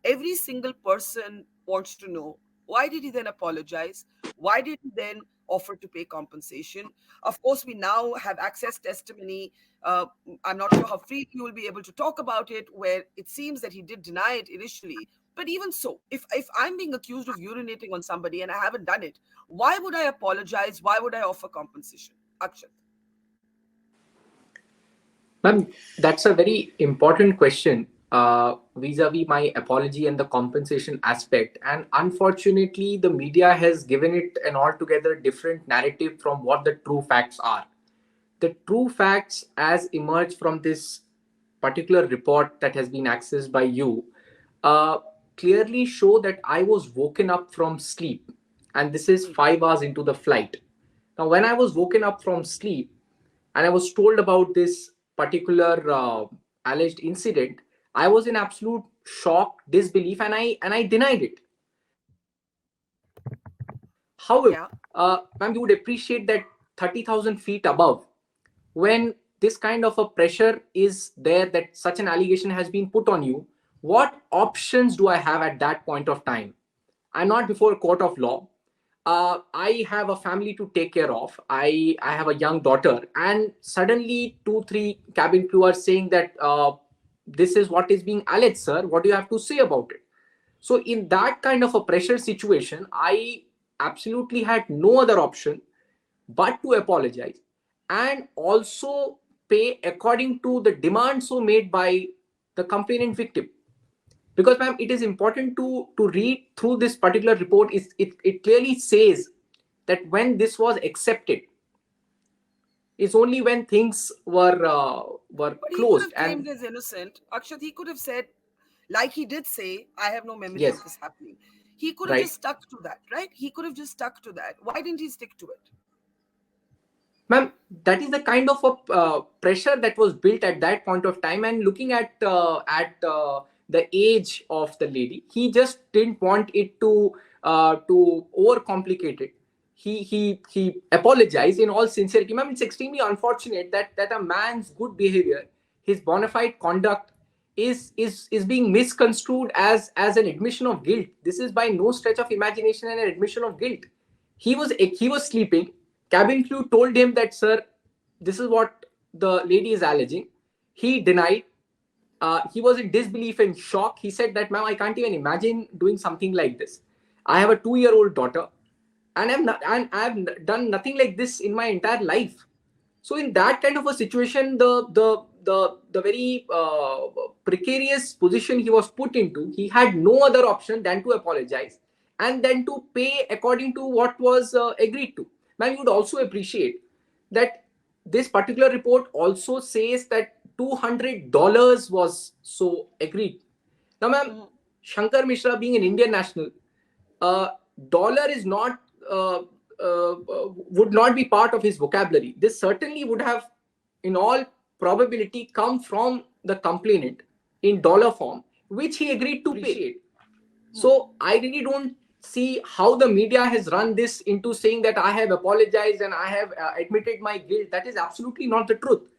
every single person wants to know, why did he then apologize? Why did he then offer to pay compensation? Of course, we now have access testimony. uh, I'm not sure how freely you will be able to talk about it, where it seems that he did deny it initially. But even so, if I'm being accused of urinating on somebody and I haven't done it, why would I apologize? Why would I offer compensation? Akshat. Ma'am, that's a very important question vis-a-vis my apology and the compensation aspect. And unfortunately, the media has given it an altogether different narrative from what the true facts are. The true facts, as emerged from this particular report that has been accessed by you, uh, clearly show that I was woken up from sleep, and this is 5 hours into the flight. Now, when I was woken up from sleep and I was told about this particular alleged incident, I was in absolute shock, disbelief, and I denied it. However, Yeah. ma'am, you would appreciate that 30,000 feet above, when this kind of a pressure is there that such an allegation has been put on you, what options do I have at that point of time? I'm not before a court of law. I have a family to take care of. I have a young daughter, and suddenly 2 3 cabin crew are saying that this is what is being alleged, sir. What do you have to say about it? So in that kind of a pressure situation, I absolutely had no other option but to apologize and also pay according to the demand so made by the complainant victim. Because ma'am, it is important to read through this particular report. It clearly says that when this was accepted is only when things were But he could closed. have And claimed as innocent. Akshat, he could have said, like he did say, I have no memory yes, of this happening. He could have right. just stuck to that, right? He could have just stuck to that. Why didn't he stick to it? Ma'am, that is the kind of a pressure that was built at that point of time. And looking at the age of the lady, he just didn't want it to overcomplicate it. He apologized in all sincerity. Ma'am, it's extremely unfortunate that a man's good behavior, his bona fide conduct, is being misconstrued as an admission of guilt. This is by no stretch of imagination an admission of guilt. He was sleeping. Cabin crew told him that, sir, this is what the lady is alleging. He denied. He was in disbelief and shock. He said that, ma'am, I can't even imagine doing something like this. I have a 2-year-old daughter, and I've done nothing like this in my entire life. So in that kind of a situation, the very precarious position he was put into, he had no other option than to apologize and then to pay according to what was agreed to. Man, you would also appreciate that this particular report also says that $200 was so agreed. Now, ma'am, Mhm. Shankar Mishra being an Indian national, uh, dollar is not would not be part of his vocabulary. This certainly would have, in all probability, come from the complainant in dollar form, which he agreed to pay. Hmm. So I really don't see how the media has run this into saying that I have apologized and I have admitted my guilt. That is absolutely not the truth.